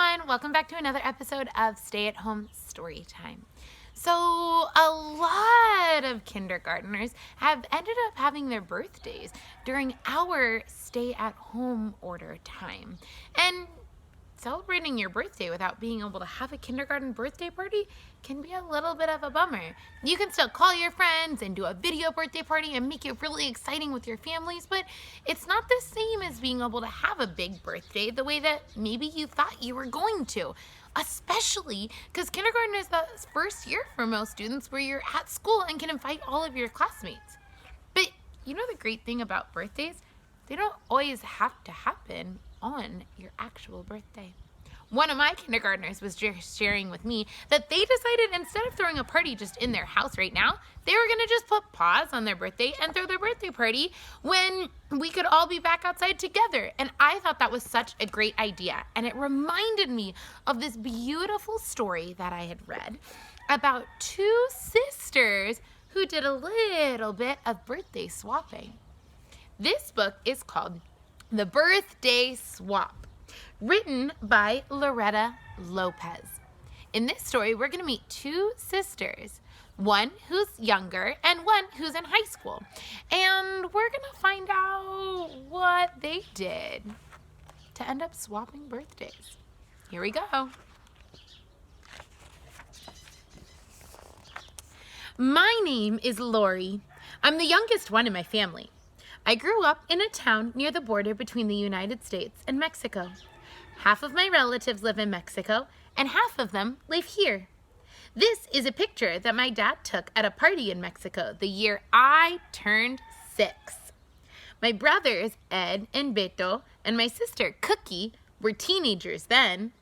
everyone, welcome back to another episode of Stay at Home Story Time. So a lot of kindergartners have ended up having their birthdays during our stay at home order time. And celebrating your birthday without being able to have a kindergarten birthday party can be a little bit of a bummer. You can still call your friends and do a video birthday party and make it really exciting with your families, but it's not the same as being able to have a big birthday the way that maybe you thought you were going to, especially because kindergarten is the first year for most students where you're at school and can invite all of your classmates. But you know the great thing about birthdays? They don't always have to happen on your actual birthday. One of my kindergartners was just sharing with me that they decided instead of throwing a party just in their house right now, they were going to just put pause on their birthday and throw their birthday party when we could all be back outside together. And I thought that was such a great idea. And it reminded me of this beautiful story that I had read about two sisters who did a little bit of birthday swapping. This book is called The Birthday Swap, written by Loretta Lopez. In this story, we're going to meet two sisters, one who's younger and one who's in high school. And we're going to find out what they did to end up swapping birthdays. Here we go. My name is Laurie. I'm the youngest one in my family. I grew up in a town near the border between the United States and Mexico. Half of my relatives live in Mexico, and half of them live here. This is a picture that my dad took at a party in Mexico the year I turned 6. My brothers, Ed and Beto, and my sister, Cookie, were teenagers then.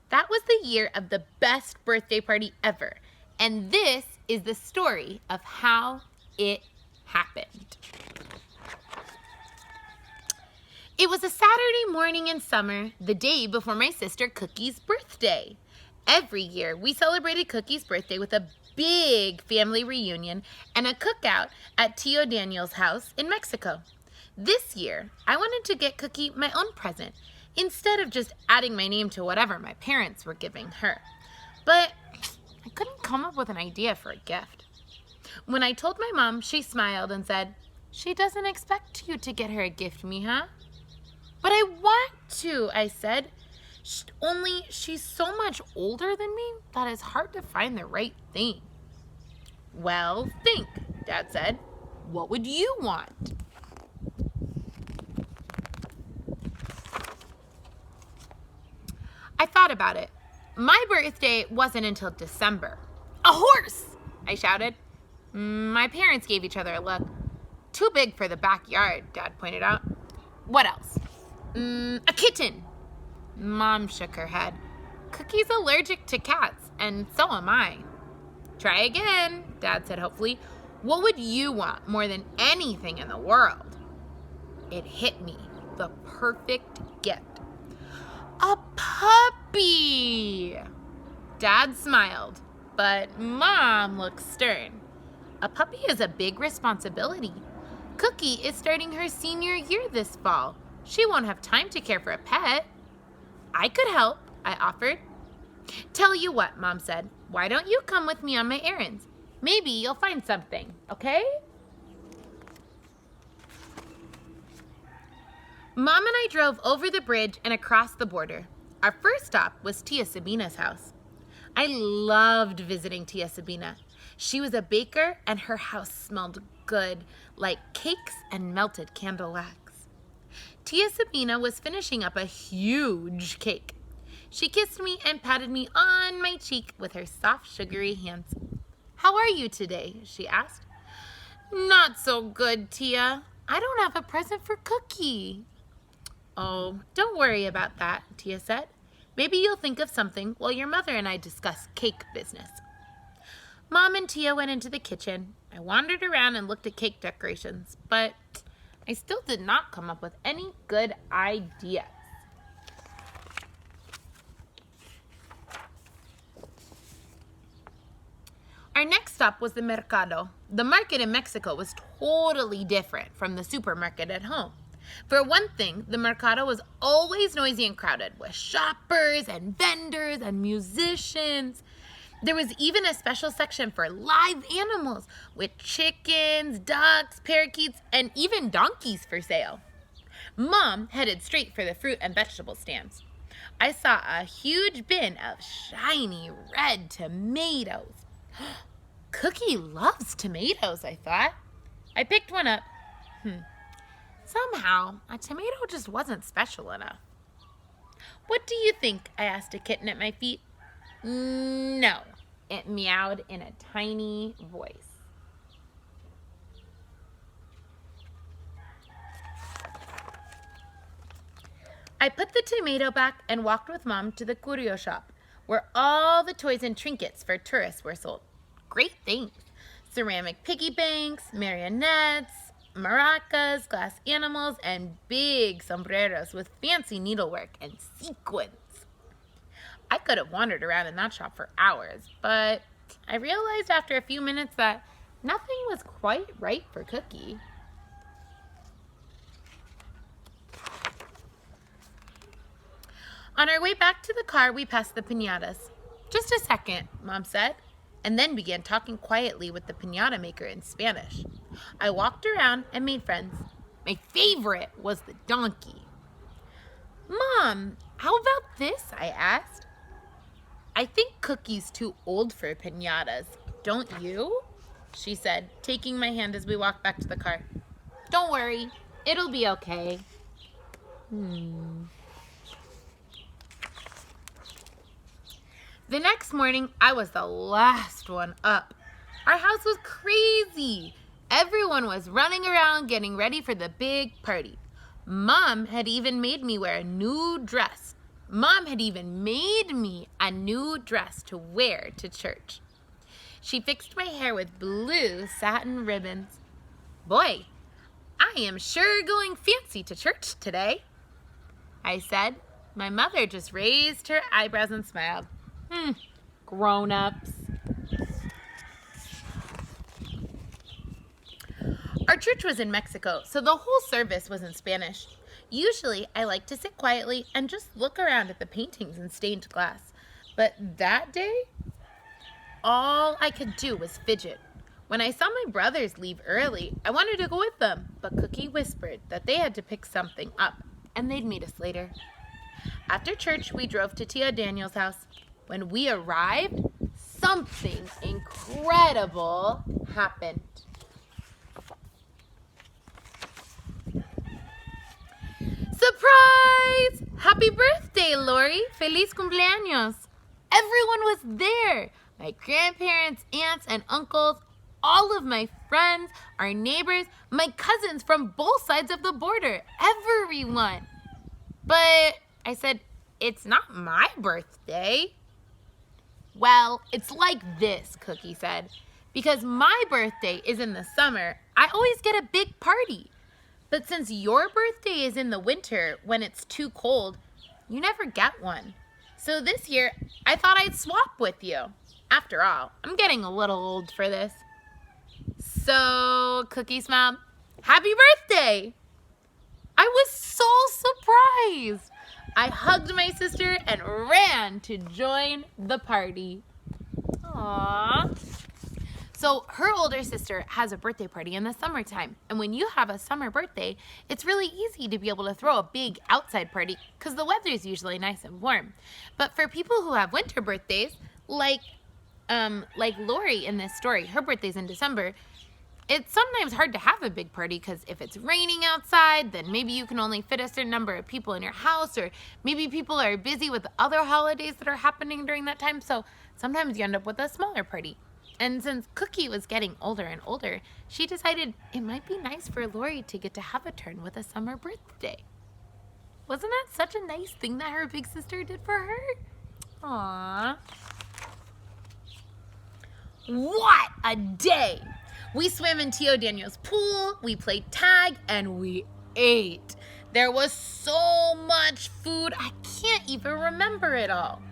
That was the year of the best birthday party ever, and this is the story of how it happened. It was a Saturday morning in summer, the day before my sister Cookie's birthday. Every year, we celebrated Cookie's birthday with a big family reunion and a cookout at Tio Daniel's house in Mexico. This year, I wanted to get Cookie my own present, instead of just adding my name to whatever my parents were giving her. But I couldn't come up with an idea for a gift. When I told my mom, she smiled and said, "She doesn't expect you to get her a gift, mija." "But I want to," I said. Only she's so much older than me that it's hard to find the right thing." "Well, think," Dad said. "What would you want?" I thought about it. My birthday wasn't until December. "A horse!" I shouted. My parents gave each other a look. "Too big for the backyard," Dad pointed out. "What else?" "A kitten." Mom shook her head. "Cookie's allergic to cats, and so am I." "Try again," Dad said hopefully. "What would you want more than anything in the world?" It hit me. The perfect gift. "A puppy!" Dad smiled, but Mom looked stern. A puppy is a big responsibility. Cookie is starting her senior year this fall. She won't have time to care for a pet. "I could help," I offered. "Tell you what," Mom said. "Why don't you come with me on my errands? Maybe you'll find something, okay?" Mom and I drove over the bridge and across the border. Our first stop was Tia Sabina's house. I loved visiting Tia Sabina. She was a baker and her house smelled good, like cakes and melted candle wax. Tia Sabina was finishing up a huge cake. She kissed me and patted me on my cheek with her soft, sugary hands. "How are you today?" she asked. "Not so good, Tia. I don't have a present for Cookie." "Oh, don't worry about that," Tia said. "Maybe you'll think of something while your mother and I discuss cake business." Mom and Tia went into the kitchen. I wandered around and looked at cake decorations, but I still did not come up with any good ideas. Our next stop was the Mercado. The market in Mexico was totally different from the supermarket at home. For one thing, the Mercado was always noisy and crowded with shoppers and vendors and musicians. There was even a special section for live animals with chickens, ducks, parakeets, and even donkeys for sale. Mom headed straight for the fruit and vegetable stands. I saw a huge bin of shiny red tomatoes. Cookie loves tomatoes, I thought. I picked one up. Somehow, a tomato just wasn't special enough. What do you think? I asked a kitten at my feet. No, it meowed in a tiny voice. I put the tomato back and walked with Mom to the curio shop, where all the toys and trinkets for tourists were sold. Great things. Ceramic piggy banks, marionettes, maracas, glass animals, and big sombreros with fancy needlework and sequins. I could have wandered around in that shop for hours, but I realized after a few minutes that nothing was quite right for Cookie. On our way back to the car, we passed the pinatas. Just a second, Mom said, and then began talking quietly with the pinata maker in Spanish. I walked around and made friends. My favorite was the donkey. Mom, how about this? I asked. I think Cookie's too old for pinatas, don't you? She said, taking my hand as we walked back to the car. Don't worry, it'll be okay. The next morning, I was the last one up. Our house was crazy. Everyone was running around getting ready for the big party. Mom had even made me wear a new dress. Mom had even made me a new dress to wear to church. She fixed my hair with blue satin ribbons. Boy, I am sure going fancy to church today, I said. My mother just raised her eyebrows and smiled. Grown-ups. Our church was in Mexico, so the whole service was in Spanish. Usually, I like to sit quietly and just look around at the paintings and stained glass. But that day, all I could do was fidget. When I saw my brothers leave early, I wanted to go with them, but Cookie whispered that they had to pick something up, and they'd meet us later. After church, we drove to Tia Daniel's house. When we arrived, something incredible happened. Surprise! Happy birthday, Laurie! Feliz cumpleaños! Everyone was there. My grandparents, aunts, and uncles, all of my friends, our neighbors, my cousins from both sides of the border, everyone. But I said, it's not my birthday. Well, it's like this, Cookie said. Because my birthday is in the summer, I always get a big party. But since your birthday is in the winter when it's too cold, you never get one. So this year, I thought I'd swap with you. After all, I'm getting a little old for this. So, Cookie smiled, happy birthday! I was so surprised. I hugged my sister and ran to join the party. Aww. So her older sister has a birthday party in the summertime. And when you have a summer birthday, it's really easy to be able to throw a big outside party because the weather is usually nice and warm. But for people who have winter birthdays, like Laurie in this story, her birthday's in December, it's sometimes hard to have a big party because if it's raining outside, then maybe you can only fit a certain number of people in your house, or maybe people are busy with other holidays that are happening during that time. So sometimes you end up with a smaller party. And since Cookie was getting older and older, she decided it might be nice for Laurie to get to have a turn with a summer birthday. Wasn't that such a nice thing that her big sister did for her? Aww. What a day! We swam in Tio Daniel's pool, we played tag, and we ate. There was so much food, I can't even remember it all.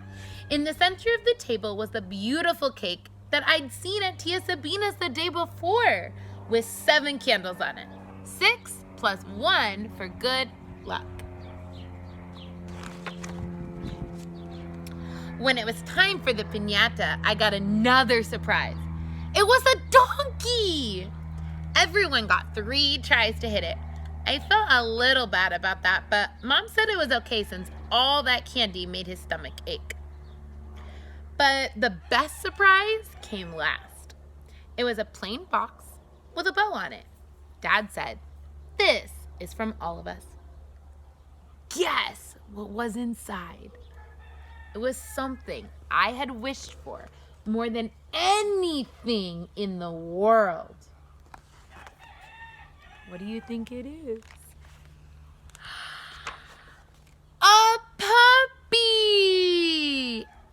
In the center of the table was the beautiful cake that I'd seen at Tia Sabina's the day before, with 7 candles on it. 6 plus 1 for good luck. When it was time for the pinata, I got another surprise. It was a donkey! Everyone got 3 tries to hit it. I felt a little bad about that, but Mom said it was okay since all that candy made his stomach ache. But the best surprise came last. It was a plain box with a bow on it. Dad said, "This is from all of us." Guess what was inside? It was something I had wished for more than anything in the world. What do you think it is? A puppy!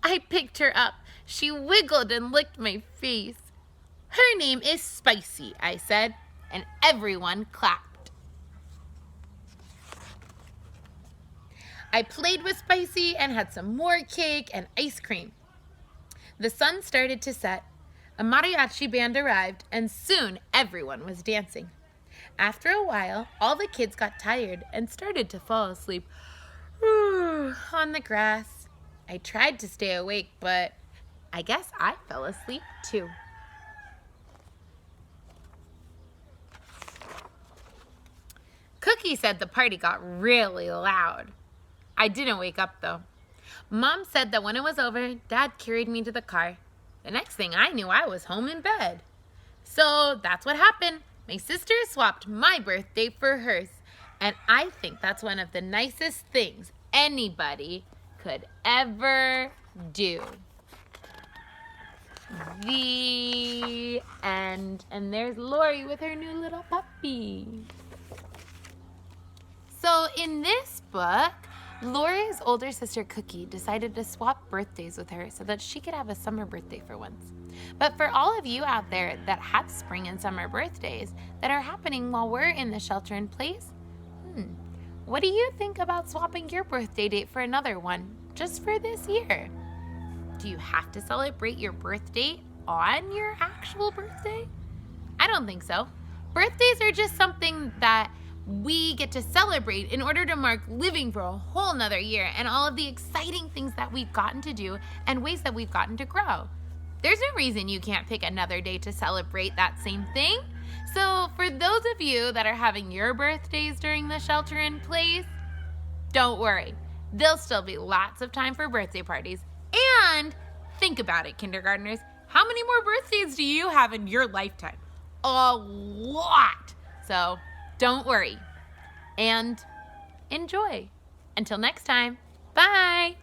I picked her up. She wiggled and licked my face. "Her name is Spicy," I said, and everyone clapped. I played with Spicy and had some more cake and ice cream. The sun started to set. A mariachi band arrived, and soon everyone was dancing. After a while, all the kids got tired and started to fall asleep on the grass. I tried to stay awake, but I guess I fell asleep too. Cookie said the party got really loud. I didn't wake up though. Mom said that when it was over, Dad carried me to the car. The next thing I knew, I was home in bed. So that's what happened. My sister swapped my birthday for hers, and I think that's one of the nicest things anybody could ever do. The end. And there's Laurie with her new little puppy. So in this book, Laurie's older sister Cookie decided to swap birthdays with her so that she could have a summer birthday for once. But for all of you out there that have spring and summer birthdays that are happening while we're in the shelter in place, what do you think about swapping your birthday date for another one just for this year? Do you have to celebrate your birthday on your actual birthday? I don't think so. Birthdays are just something that we get to celebrate in order to mark living for a whole nother year and all of the exciting things that we've gotten to do and ways that we've gotten to grow. There's no reason you can't pick another day to celebrate that same thing. So for those of you that are having your birthdays during the shelter in place, don't worry. There'll still be lots of time for birthday parties. And think about it, kindergartners. How many more birthdays do you have in your lifetime? A lot. So don't worry and enjoy. Until next time, bye.